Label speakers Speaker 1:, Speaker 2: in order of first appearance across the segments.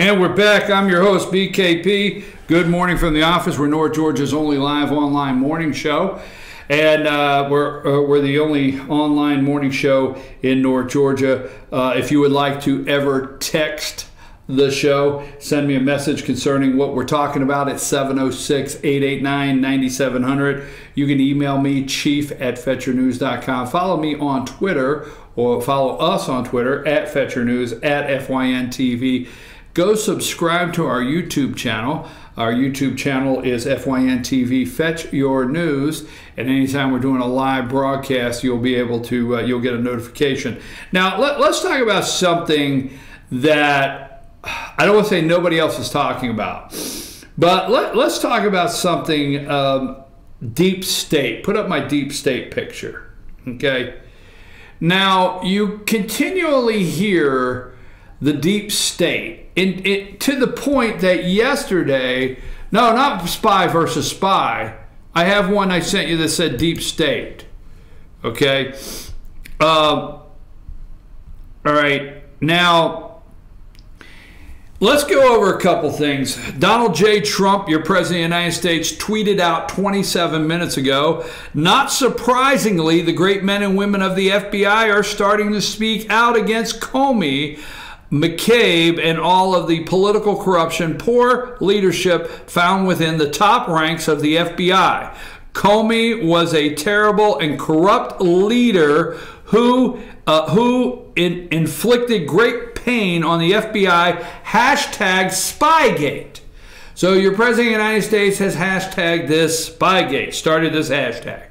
Speaker 1: And we're back. I'm your host, BKP. Good morning from the office. We're North Georgia's only live online morning show. And we're the only online morning show in North Georgia. If you would like to ever text the show, send me a message concerning what we're talking about at 706-889-9700. You can email me, chief@fetchernews.com. Follow me on Twitter, or follow us on Twitter at FetcherNews, at FYNTV. Go subscribe to our YouTube channel. Our YouTube channel is FYNTV Fetch Your News, and anytime we're doing a live broadcast, you'll be able to you'll get a notification. Now let's talk about something that I don't want to say nobody else is talking about, but let's talk about something deep state. Put up my deep state picture, okay? Now you continually hear the deep state. To the point that yesterday, no, not spy versus spy. I have one I sent you that said deep state. Okay. All right. Now, let's go over a couple things. Donald J. Trump, your president of the United States, tweeted out 27 minutes ago, not surprisingly, the great men and women of the FBI are starting to speak out against Comey, McCabe, and all of the political corruption, poor leadership found within the top ranks of the FBI. Comey was a terrible and corrupt leader who inflicted great pain on the FBI. Hashtag Spygate. So your president of the United States has hashtagged this Spygate, started this hashtag.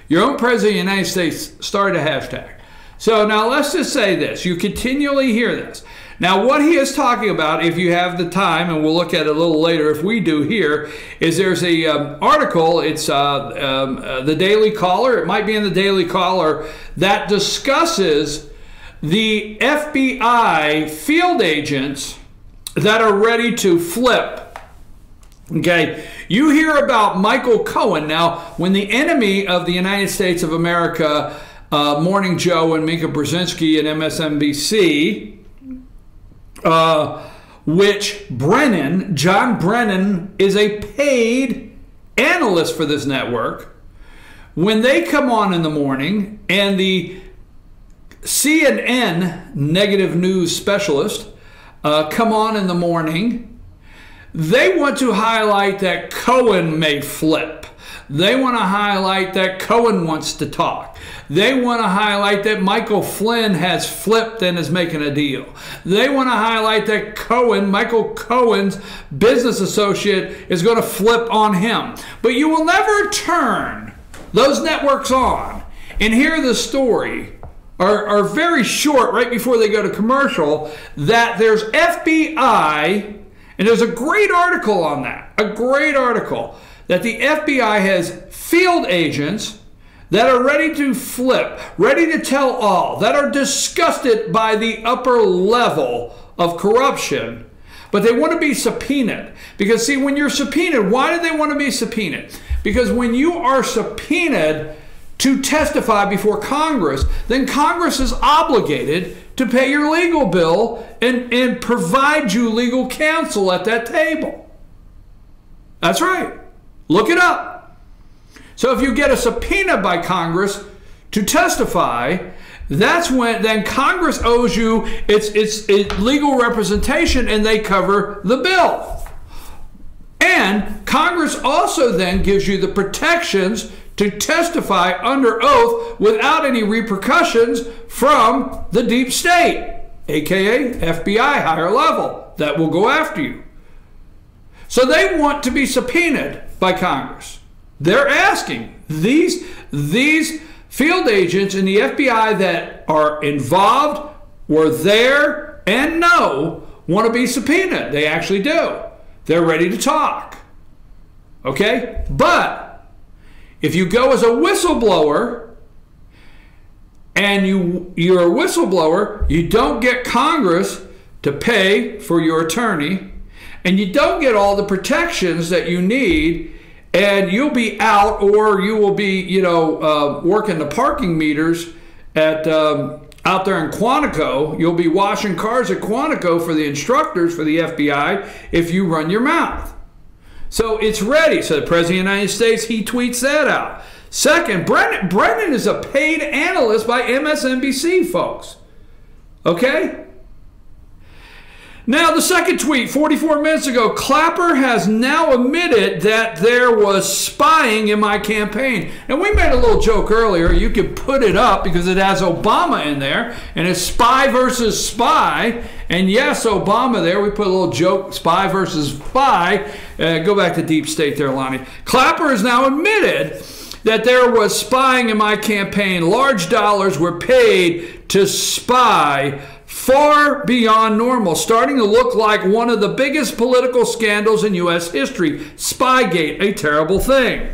Speaker 1: Your own president of the United States started a hashtag. So now let's just say this. You continually hear this. Now, what he is talking about, if you have the time, and we'll look at it a little later if we do here, is there's a article, it's the Daily Caller, it might be in the Daily Caller, that discusses the FBI field agents that are ready to flip. Okay, you hear about Michael Cohen. Now, when the enemy of the United States of America, Morning Joe and Mika Brzezinski and MSNBC, which John Brennan is a paid analyst for this network. When they come on in the morning and the CNN negative news specialist come on in the morning, they want to highlight that Cohen may flip. They want to highlight that Cohen wants to talk. They want to highlight that Michael Flynn has flipped and is making a deal. They want to highlight that Michael Cohen's business associate, is going to flip on him. But you will never turn those networks on and hear the story, are very short right before they go to commercial, that there's FBI, and there's a great article on that, a great article, that the FBI has field agents that are ready to flip, ready to tell all, that are disgusted by the upper level of corruption, but they want to be subpoenaed. Because see, when you're subpoenaed, why do they want to be subpoenaed? Because when you are subpoenaed to testify before Congress, then Congress is obligated to pay your legal bill and provide you legal counsel at that table. That's right. Look it up. So if you get a subpoena by Congress to testify, that's when then Congress owes you its legal representation, and they cover the bill. And Congress also then gives you the protections to testify under oath without any repercussions from the deep state, aka FBI, higher level, that will go after you. So they want to be subpoenaed by Congress. They're asking these field agents in the FBI that are involved, were there, and want to be subpoenaed. They actually do. They're ready to talk. Okay? But if you go as a whistleblower and you're a whistleblower, you don't get Congress to pay for your attorney, and you don't get all the protections that you need, and you'll be out, or you will be, working the parking meters at out there in Quantico. You'll be washing cars at Quantico for the instructors for the FBI if you run your mouth. So it's ready. So the President of the United States, he tweets that out. Second, Brennan is a paid analyst by MSNBC, folks. Okay? Now, the second tweet, 44 minutes ago, Clapper has now admitted that there was spying in my campaign. And we made a little joke earlier. You could put it up because it has Obama in there, and it's spy versus spy. And yes, Obama there. We put a little joke, spy versus spy. Go back to deep state there, Lonnie. Clapper has now admitted that there was spying in my campaign. Large dollars were paid to spy far beyond normal, starting to look like one of the biggest political scandals in U.S. history. Spygate, a terrible thing.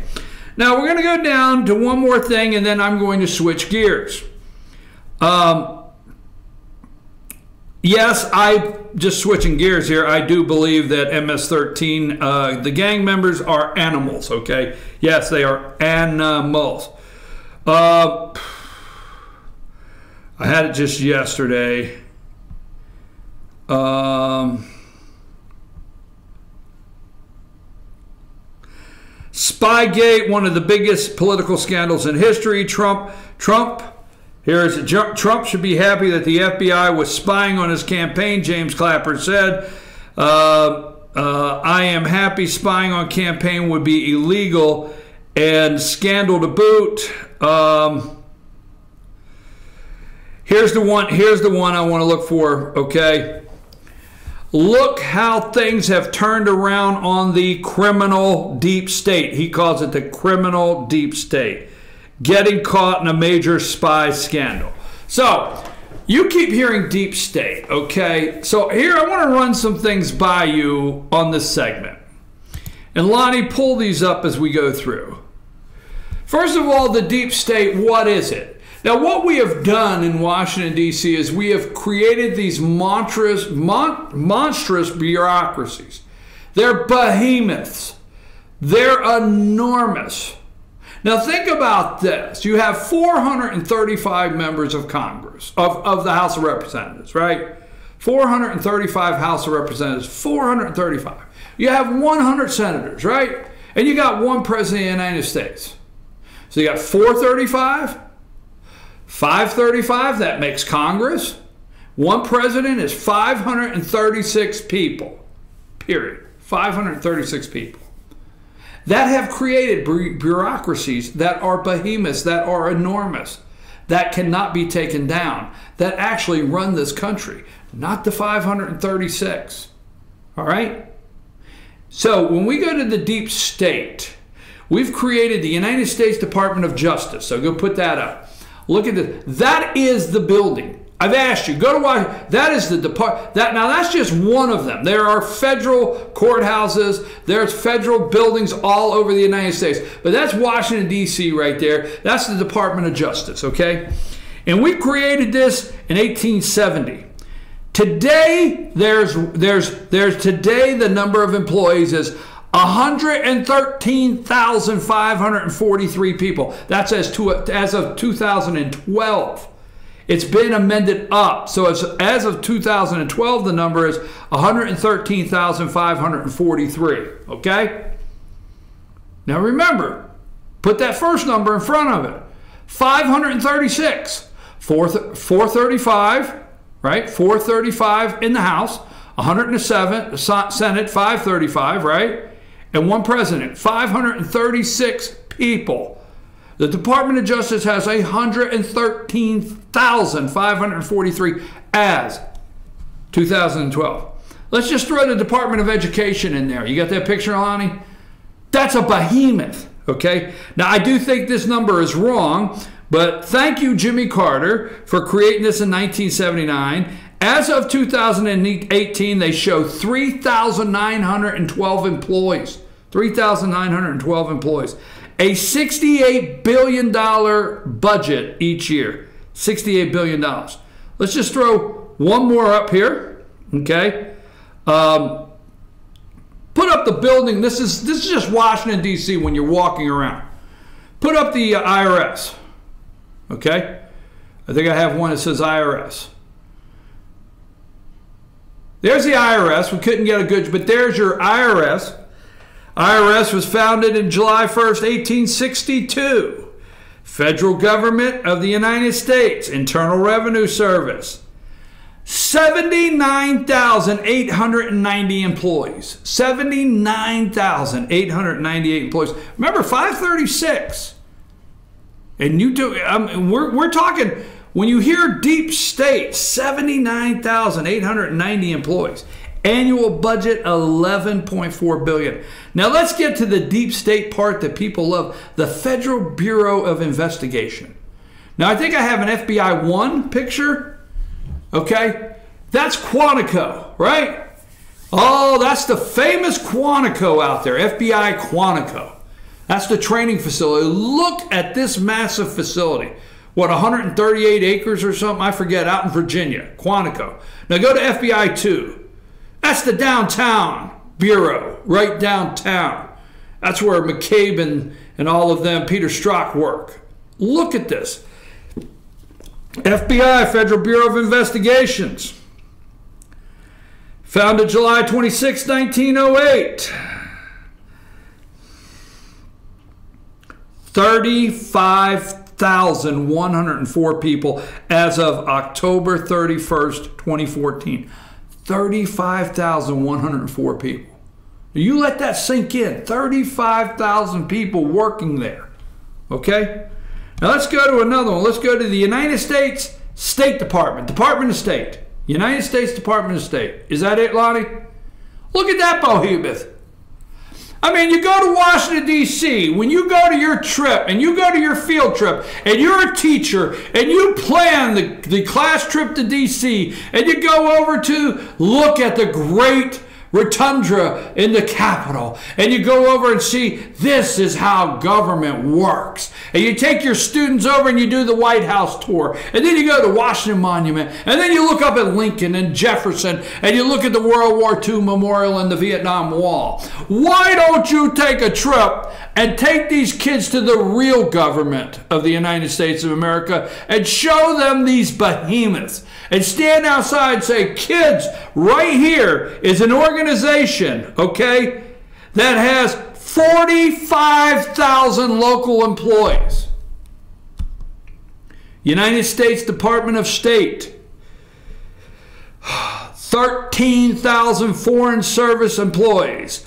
Speaker 1: Now, we're going to go down to one more thing, and then I'm going to switch gears. Yes, just switching gears here, I do believe that MS-13, the gang members are animals, okay? Yes, they are animals. I had it just yesterday. Spygate, one of the biggest political scandals in history. Trump should be happy that the FBI was spying on his campaign, James Clapper said. I am happy spying on campaign would be illegal and scandal to boot. Here's the one I want to look for, okay? Look how things have turned around on the criminal deep state. He calls it the criminal deep state. Getting caught in a major spy scandal. So, you keep hearing deep state, okay? So here I want to run some things by you on this segment. And Lonnie, pull these up as we go through. First of all, the deep state, what is it? Now, what we have done in Washington, D.C. is we have created these monstrous bureaucracies. They're behemoths. They're enormous. Now, think about this. You have 435 members of Congress, of the House of Representatives, right? 435 House of Representatives, 435. You have 100 senators, right? And you got one president of the United States. So you got 435. 535, that makes Congress. One president is 536 people, period. 536 people that have created bureaucracies that are behemoths, that are enormous, that cannot be taken down, that actually run this country, not the 536. All right? So when we go to the deep state, we've created the United States Department of Justice. So go put that up. Look at this. That is the building. I've asked you, go to Washington. That is the department. Now, that's just one of them. There are federal courthouses. There's federal buildings all over the United States. But that's Washington, D.C. right there. That's the Department of Justice, okay? And we created this in 1870. Today, today the number of employees is 113,543 people. That's as of 2012. It's been amended up. So as of 2012, the number is 113,543. Okay? Now remember, put that first number in front of it. 536. 435, right? 435 in the House. 107, Senate, 535, right? And one president, 536 people. The Department of Justice has 113,543 as 2012. Let's just throw the Department of Education in there. You got that picture, Lonnie? That's a behemoth, okay? Now, I do think this number is wrong, but thank you, Jimmy Carter, for creating this in 1979. As of 2018, they show 3,912 employees. 3,912 employees. A $68 billion budget each year. $68 billion. Let's just throw one more up here. Okay. Put up the building. This is just Washington, D.C. when you're walking around. Put up the IRS. Okay. I think I have one that says IRS. There's the IRS. We couldn't get a good, but there's your IRS. IRS was founded in July 1st, 1862. Federal Government of the United States, Internal Revenue Service. 79,890 employees. 79,898 employees. Remember, 536. And you do. We're talking. When you hear deep state, 79,890 employees. Annual budget, $11.4 billion. Now let's get to the deep state part that people love. The Federal Bureau of Investigation. Now I think I have an FBI 1 picture. Okay, that's Quantico, right? Oh, that's the famous Quantico out there, FBI Quantico. That's the training facility. Look at this massive facility. What, 138 acres or something? I forget, out in Virginia, Quantico. Now go to FBI 2. That's the downtown bureau, right downtown. That's where McCabe and all of them, Peter Strzok, work. Look at this. FBI, Federal Bureau of Investigations. Founded July 26, 1908. 35,104 people as of October 31st, 2014. 35,104 people. You let that sink in. 35,000 people working there. Okay? Now let's go to another one. Let's go to the United States State Department. Department of State. United States Department of State. Is that it, Lonnie? Look at that behemoth. I mean, you go to Washington, D.C., when you go to your trip and you go to your field trip and you're a teacher and you plan the class trip to D.C. and you go over to look at the great rotunda in the Capitol and you go over and see this is how government works. And you take your students over and you do the White House tour. And then you go to Washington Monument. And then you look up at Lincoln and Jefferson. And you look at the World War II Memorial and the Vietnam Wall. Why don't you take a trip and take these kids to the real government of the United States of America and show them these behemoths? And stand outside and say, kids, right here is an organization, okay, that has 45,000 local employees. United States Department of State, 13,000 Foreign Service employees,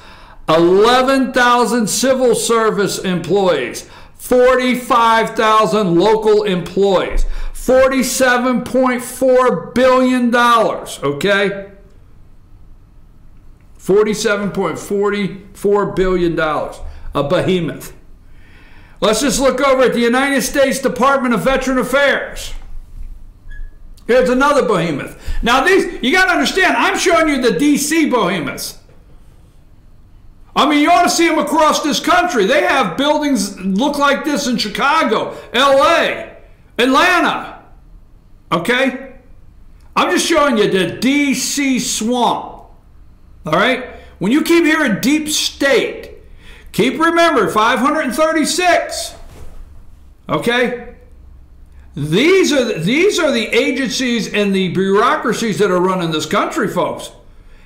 Speaker 1: 11,000 Civil Service employees, 45,000 local employees, $47.4 billion, okay? $47.44 billion, a behemoth. Let's just look over at the United States Department of Veteran Affairs. Here's another behemoth. Now these, you got to understand, I'm showing you the D.C. behemoths. I mean, you ought to see them across this country. They have buildings look like this in Chicago, L.A., Atlanta. Okay? I'm just showing you the D.C. swamp. All right? When you keep hearing deep state, keep remembering 536. Okay? These are the agencies and the bureaucracies that are running this country, folks.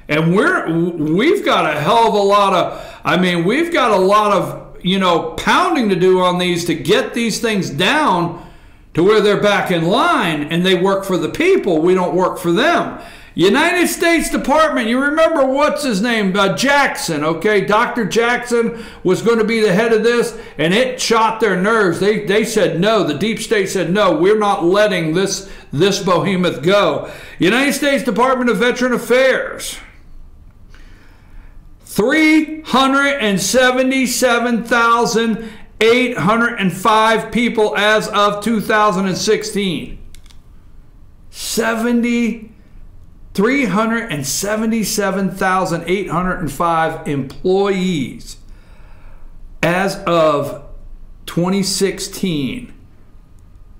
Speaker 1: And we've got a hell of a lot of, I mean, we've got a lot of, you know, pounding to do on these to get these things down to where they're back in line and they work for the people. We don't work for them. United States Department, you remember what's his name? Jackson, okay? Dr. Jackson was going to be the head of this, and it shot their nerves. They said no. The deep state said no, we're not letting this behemoth go. United States Department of Veteran Affairs, 377,805 people as of 2016. 377,805 employees as of 2016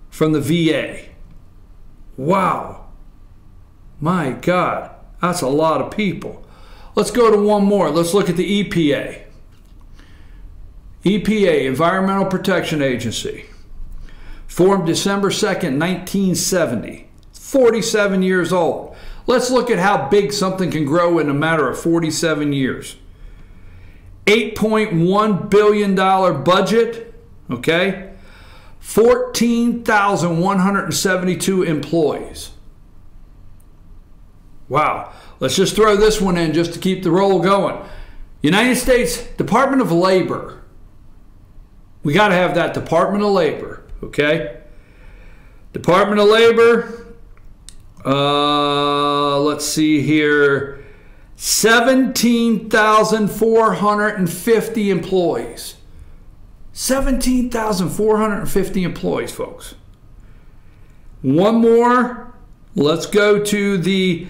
Speaker 1: from the VA. Wow. My God, that's a lot of people. Let's go to one more. Let's look at the EPA. EPA, Environmental Protection Agency. Formed December 2nd, 1970. 47 years old. Let's look at how big something can grow in a matter of 47 years. $8.1 billion budget, okay? 14,172 employees. Wow. Let's just throw this one in just to keep the roll going. United States Department of Labor. We got to have that Department of Labor, okay? Department of Labor. Let's see here. 17,450 employees. 17,450 employees, folks. One more. Let's go to the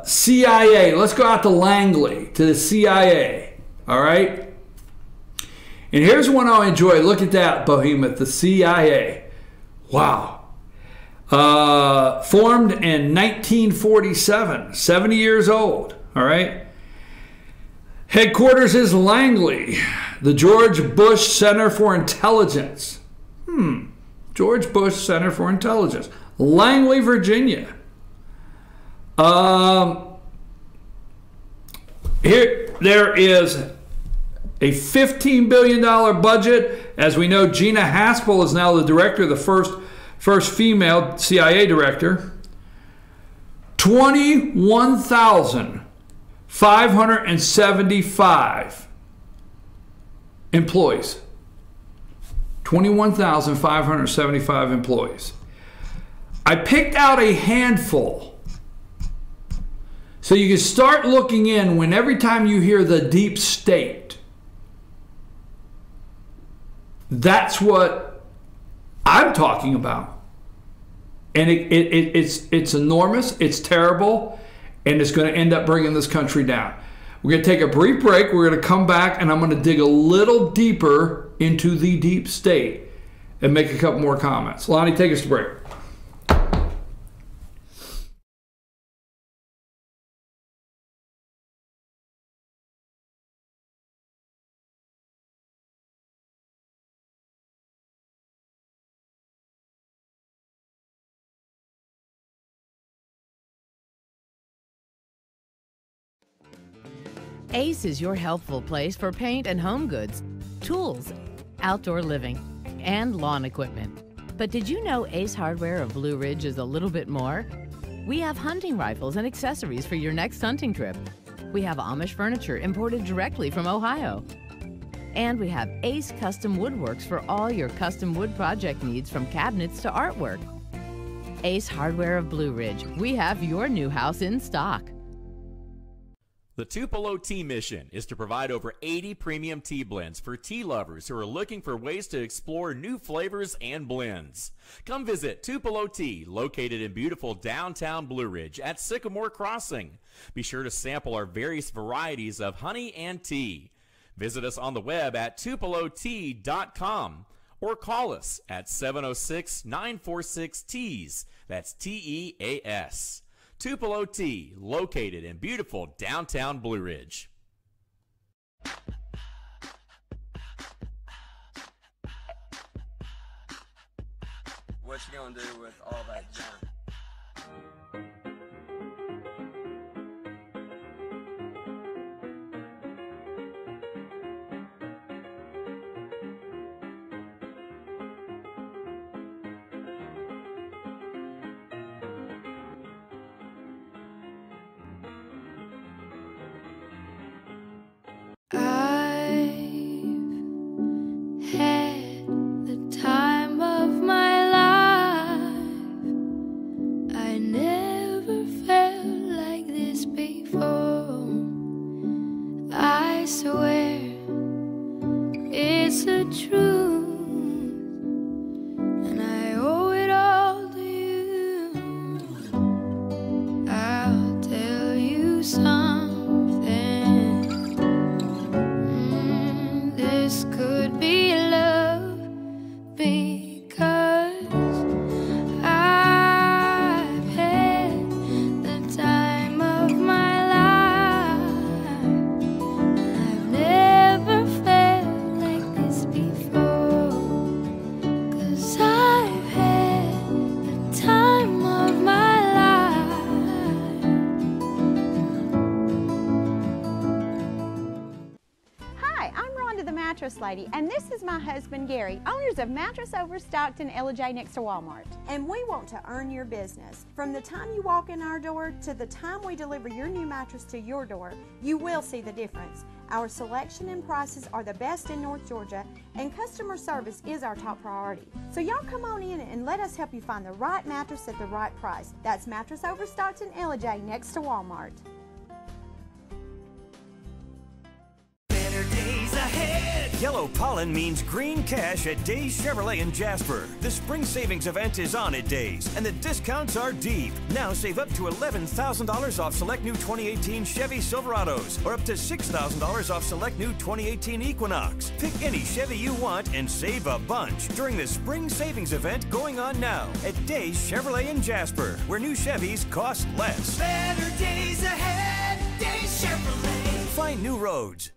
Speaker 1: CIA. Let's go out to Langley, to the CIA. All right? And here's one I enjoy. Look at that behemoth, the CIA. Wow. Formed in 1947, 70 years old, all right? Headquarters is Langley, the George Bush Center for Intelligence. George Bush Center for Intelligence, Langley, Virginia. Here, there is a $15 billion budget. As we know, Gina Haspel is now the director, the first female CIA director. 21,575 employees. 21,575 employees. I picked out a handful so you can start looking in when every time you hear the deep state. That's what I'm talking about. And it's enormous, it's terrible, and it's going to end up bringing this country down. We're going to take a brief break. We're going to come back, and I'm going to dig a little deeper into the deep state and make a couple more comments. Lonnie, take us to break.
Speaker 2: Ace is your helpful place for paint and home goods, tools, outdoor living, and lawn equipment. But did you know Ace Hardware of Blue Ridge is a little bit more? We have hunting rifles and accessories for your next hunting trip. We have Amish furniture imported directly from Ohio. And we have Ace Custom Woodworks for all your custom wood project needs, from cabinets to artwork. Ace Hardware of Blue Ridge, we have your new house in stock.
Speaker 3: The Tupelo Tea mission is to provide over 80 premium tea blends for tea lovers who are looking for ways to explore new flavors and blends. Come visit Tupelo Tea, located in beautiful downtown Blue Ridge at Sycamore Crossing. Be sure to sample our various varieties of honey and tea. Visit us on the web at tupelotea.com or call us at 706-946-TEAS. That's T-E-A-S. Tupelo Tea, located in beautiful downtown Blue Ridge.
Speaker 4: What you gonna do with all that junk?
Speaker 5: Had the time of my life. Lady, and this is my husband, Gary, owners of Mattress Overstocked in LJ next to Walmart. And we want to earn your business. From the time you walk in our door to the time we deliver your new mattress to your door, you will see the difference. Our selection and prices are the best in North Georgia, and customer service is our top priority. So y'all come on in and let us help you find the right mattress at the right price. That's Mattress Overstocked in LJ next to Walmart.
Speaker 6: Better days ahead. Yellow pollen means green cash at Days Chevrolet in Jasper. The spring savings event is on at Days, and the discounts are deep. Now save up to $11,000 off select new 2018 Chevy Silverados, or up to $6,000 off select new 2018 Equinox. Pick any Chevy you want and save a bunch during the spring savings event going on now at Days Chevrolet in Jasper, where new Chevys cost less.
Speaker 7: Better days ahead, Days Chevrolet.
Speaker 6: Find new roads.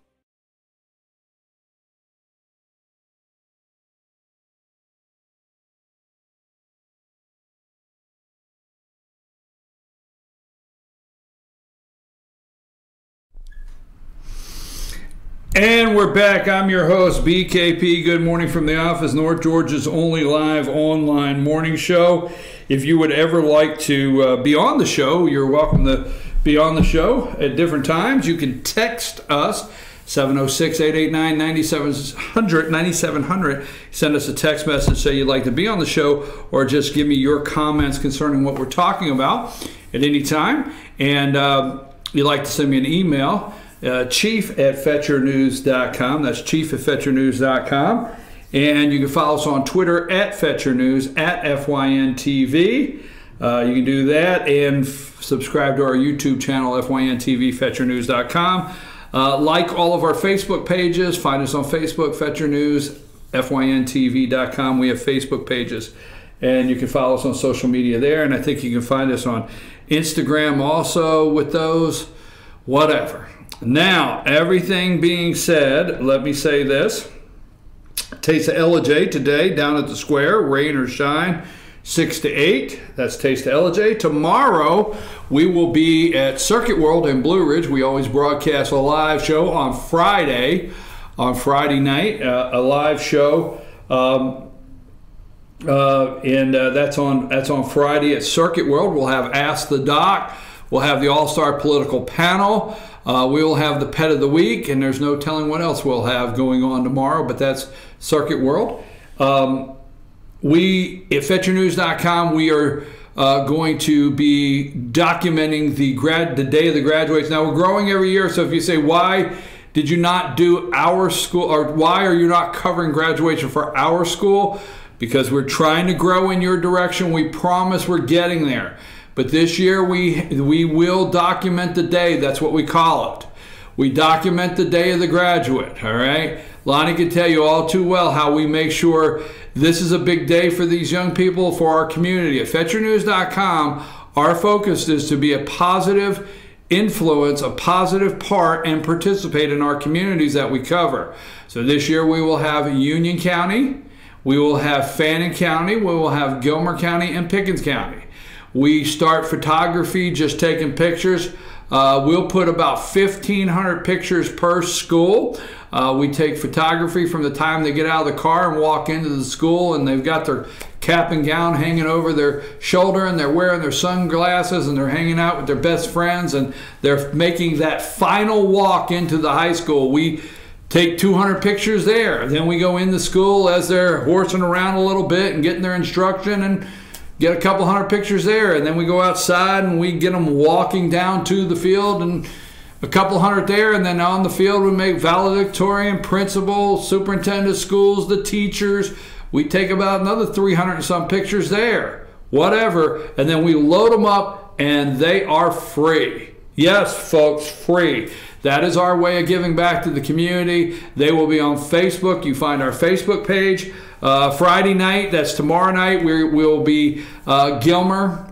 Speaker 1: And we're back. I'm your host, BKP. Good morning from the office, North Georgia's only live online morning show. If you would ever like to be on the show, you're welcome to be on the show at different times. You can text us, 706-889-9700. Send us a text message, say you'd like to be on the show, or just give me your comments concerning what we're talking about at any time. And you'd like to send me an email, chief@fetchernews.com. That's chief@fetchernews.com. And you can follow us on Twitter @FetcherNews, @FYNTV. You can do that and subscribe to our YouTube channel, FYNTV, FetcherNews.com. Like all of our Facebook pages. Find us on Facebook, Fetcher News, FYNTV.com. We have Facebook pages. And you can follow us on social media there. And I think you can find us on Instagram also with those. Whatever. Now, everything being said, let me say this. Taste of LJ today down at the square, rain or shine, 6 to 8. That's Taste of LJ. Tomorrow, we will be at Circuit World in Blue Ridge. We always broadcast a live show on Friday night, a live show. That's on Friday at Circuit World. We'll have Ask the Doc. We'll have the All-Star Political Panel. We will have the Pet of the Week, and there's no telling what else we'll have going on tomorrow, but that's Circuit World. We, at FetcherNews.com, we are going to be documenting the day of the graduates. Now, we're growing every year, so if you say, why did you not do our school, or why are you not covering graduation for our school? Because we're trying to grow in your direction. We promise we're getting there. But this year we will document the day. That's what we call it. We document the day of the graduate, all right? Lonnie can tell you all too well how we make sure this is a big day for these young people, for our community. At FetcherNews.com, our focus is to be a positive influence, a positive part, and participate in our communities that we cover. So this year we will have Union County, we will have Fannin County, we will have Gilmer County, and Pickens County. We start photography, just taking pictures. We'll put about 1,500 pictures per school. We take photography from the time they get out of the car and walk into the school, and they've got their cap and gown hanging over their shoulder, and they're wearing their sunglasses, and they're hanging out with their best friends, and they're making that final walk into the high school. We take 200 pictures there. Then we go into school as they're horsing around a little bit and getting their instruction, and get a couple hundred pictures there. And then we go outside and we get them walking down to the field, and a couple hundred there. And then on the field we make valedictorian, principal, superintendent of schools, the teachers. We take about another 300 and some pictures there, whatever. And then we load them up, and they are free. Yes, folks, free. That is our way of giving back to the community. They will be on Facebook. You find our Facebook page. Friday night, that's tomorrow night, we'll be Gilmer,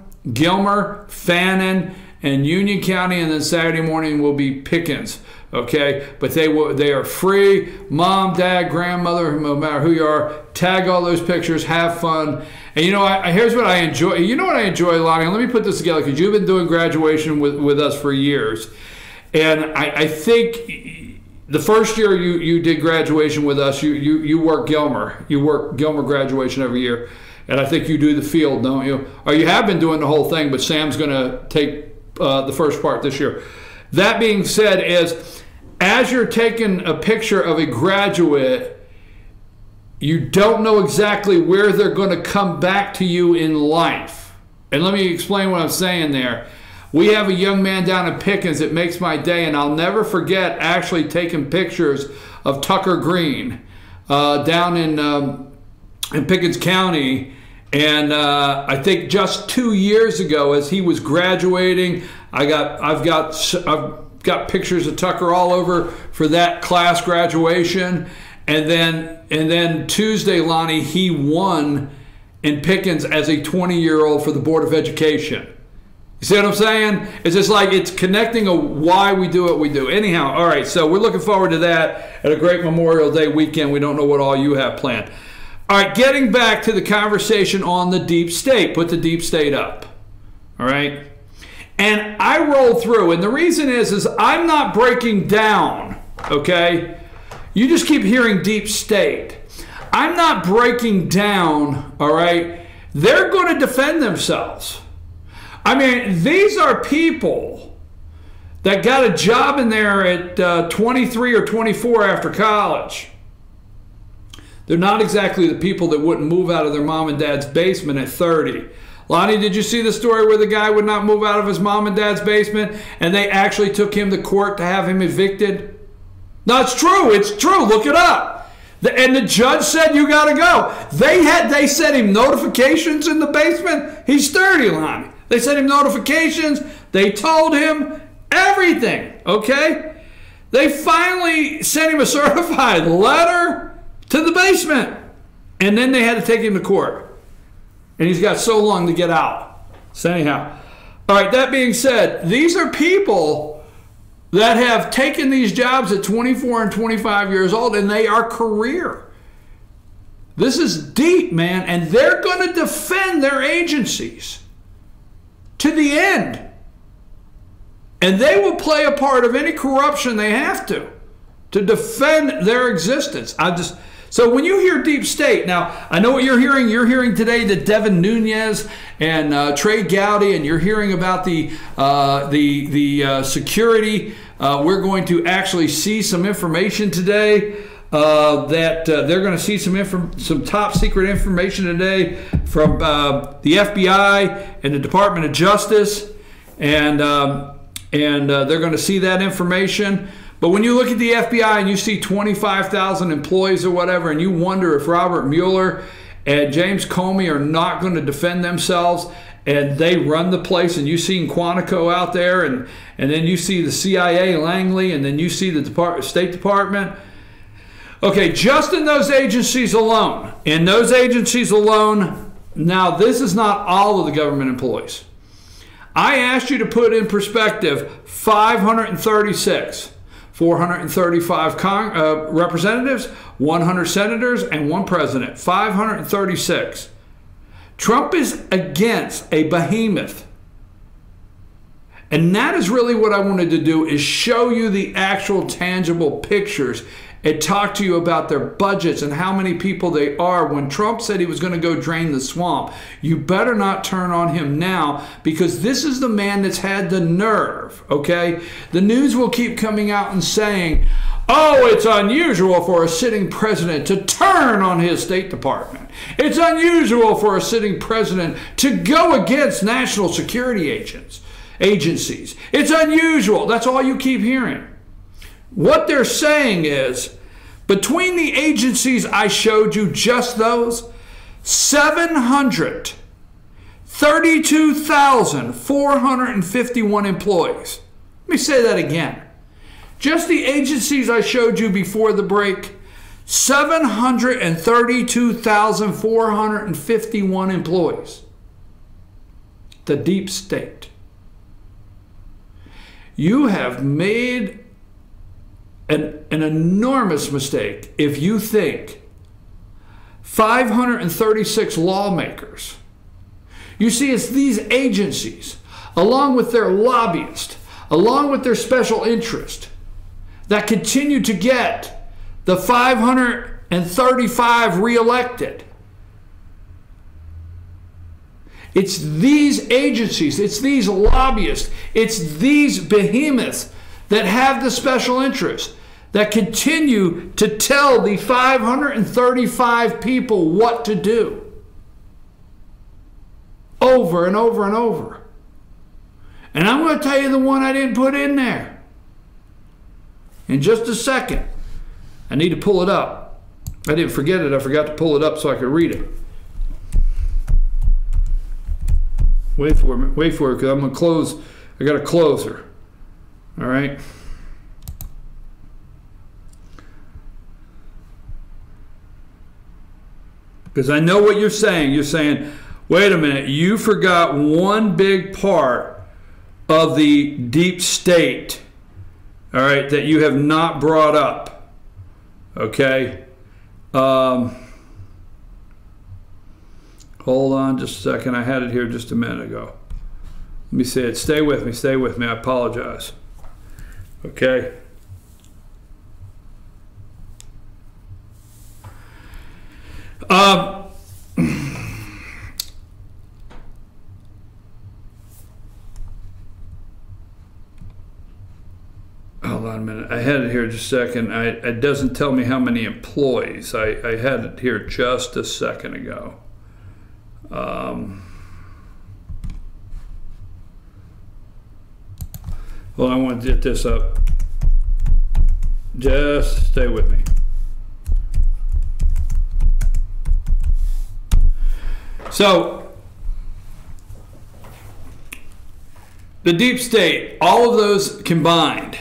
Speaker 1: Fannin, and Union County, and then Saturday morning will be Pickens. Okay, but they are free. Mom, dad, grandmother, no matter who you are, tag all those pictures, have fun. And you know, here's what I enjoy. You know what I enjoy, Lonnie? Let me put this together, because you've been doing graduation with us for years. And I think the first year you did graduation with us, you work Gilmer. You work Gilmer graduation every year. And I think you do the field, don't you? Or you have been doing the whole thing, but Sam's going to take the first part this year. That being said, as you're taking a picture of a graduate, you don't know exactly where they're going to come back to you in life. And let me explain what I'm saying there. We have a young man down in Pickens that makes my day, and I'll never forget actually taking pictures of Tucker Green down in Pickens County. And I think just 2 years ago, as he was graduating, I've got pictures of Tucker all over for that class graduation. And then Tuesday, Lonnie, he won in Pickens as a 20-year-old for the Board of Education. You see what I'm saying? It's just like it's connecting why we do what we do. Anyhow, all right, so we're looking forward to that at a great Memorial Day weekend. We don't know what all you have planned. All right, getting back to the conversation on the deep state. Put the deep state up. All right? And I rolled through, and the reason is I'm not breaking down, okay? You just keep hearing deep state. I'm not breaking down, all right? They're going to defend themselves. I mean, these are people that got a job in there at 23 or 24 after college. They're not exactly the people that wouldn't move out of their mom and dad's basement at 30. Lonnie, did you see the story where the guy would not move out of his mom and dad's basement and they actually took him to court to have him evicted? No, it's true. It's true. Look it up. And the judge said, you got to go. They sent him notifications in the basement. He's 30, Lonnie. They sent him notifications. They told him everything, okay? They finally sent him a certified letter to the basement. And then they had to take him to court. And he's got so long to get out. So anyhow, all right, that being said, these are people that have taken these jobs at 24 and 25 years old, and they are career. This is deep, man, and they're going to defend their agencies to the end. And they will play a part of any corruption they have to defend their existence. So when you hear deep state, now I know what you're hearing. You're hearing today that Devin Nunes and Trey Gowdy, and you're hearing about the security. We're going to actually see some information today that they're going to see some top secret information today from the FBI and the Department of Justice, and they're going to see that information. But when you look at the FBI and you see 25,000 employees or whatever, and you wonder if Robert Mueller and James Comey are not going to defend themselves, and they run the place, and you see Quantico out there, and then you see the CIA, Langley, and then you see the State Department. Okay, just in those agencies alone, now this is not all of the government employees. I asked you to put in perspective 536. 435 representatives, 100 senators, and 1 president. 536. Trump is against a behemoth. And that is really what I wanted to do, is show you the actual tangible pictures and talk to you about their budgets and how many people they are. When Trump said he was going to go drain the swamp, you better not turn on him now, because this is the man that's had the nerve, okay? The news will keep coming out and saying, oh, it's unusual for a sitting president to turn on his State Department. It's unusual for a sitting president to go against national security agencies. It's unusual. That's all you keep hearing. What they're saying is, between the agencies I showed you, just those, 732,451 employees. Let me say that again. Just the agencies I showed you before the break, 732,451 employees. The deep state. You have made an enormous mistake if you think 536 lawmakers. You see, it's these agencies, along with their lobbyists, along with their special interest, that continue to get the 535 reelected. It's these agencies, it's these lobbyists, it's these behemoths that have the special interest that continue to tell the 535 people what to do over and over and over. And I'm going to tell you the one I didn't put in there. In just a second. I need to pull it up. I didn't forget it. I forgot to pull it up so I could read it. Wait for it, because I'm going to close. I got a closer. All right. Because I know what you're saying. You're saying, wait a minute, you forgot one big part of the deep state, all right, that you have not brought up. Okay. Hold on just a second. I had it here just a minute ago. Let me say it. Stay with me. Stay with me. I apologize. Okay. Hold on a minute. I had it here just a second. It doesn't tell me how many employees. I had it here just a second ago. Well, I want to get this up. Just stay with me. So, the deep state, all of those combined,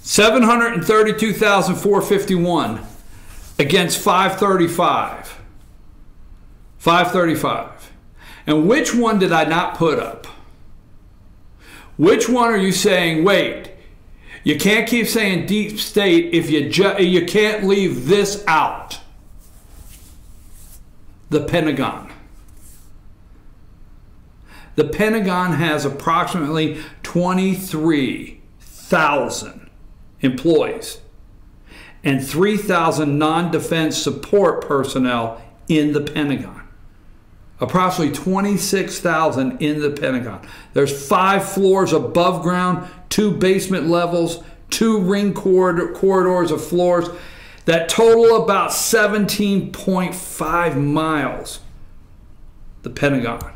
Speaker 1: 732,451 against 535. 535. And which one did I not put up? Which one are you saying, wait, you can't keep saying deep state if you can't leave this out? The Pentagon. The Pentagon has approximately 23,000 employees and 3,000 non-defense support personnel in the Pentagon. Approximately 26,000 in the Pentagon. There's 5 floors above ground, 2 basement levels, 2 ring corridors of floors that total about 17.5 miles. The Pentagon.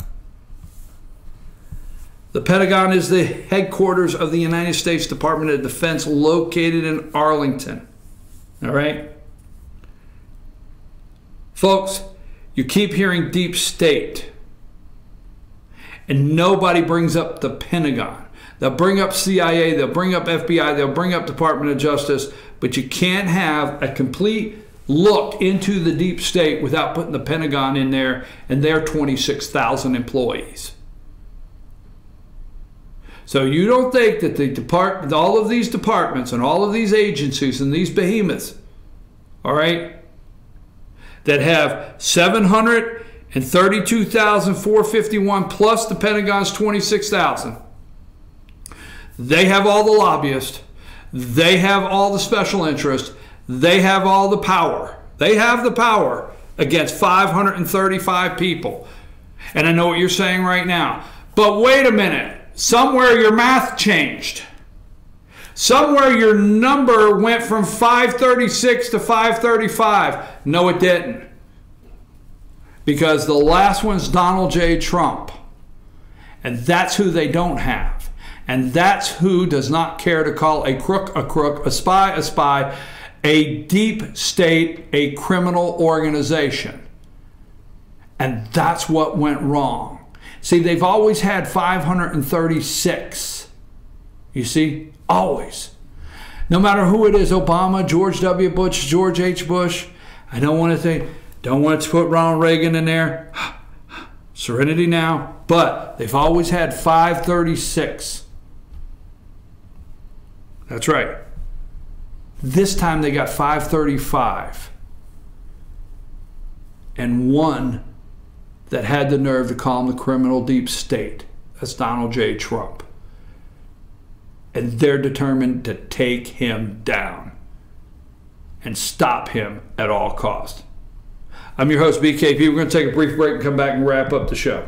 Speaker 1: The Pentagon is the headquarters of the United States Department of Defense located in Arlington. All right? Folks, you keep hearing deep state, and nobody brings up the Pentagon. They'll bring up CIA, they'll bring up FBI, they'll bring up Department of Justice, but you can't have a complete look into the deep state without putting the Pentagon in there and their 26,000 employees. So you don't think that all of these departments and all of these agencies and these behemoths, all right, that have 732,451 plus the Pentagon's 26,000. They have all the lobbyists. They have all the special interests. They have all the power. They have the power against 535 people. And I know what you're saying right now. But wait a minute. Somewhere your math changed. Somewhere your number went from 536 to 535. No, it didn't. Because the last one's Donald J. Trump. And that's who they don't have. And that's who does not care to call a crook, a spy, a deep state, a criminal organization. And that's what went wrong. See, they've always had 536. You see? Always. No matter who it is, Obama, George W. Bush, George H. Bush. I don't want to put Ronald Reagan in there. Serenity now. But they've always had 536. That's right. This time they got 535. And one that had the nerve to call him the criminal deep state. That's Donald J. Trump. and they're determined to take him down and stop him at all costs. I'm your host, BKP. We're going to take a brief break and come back and wrap up the show.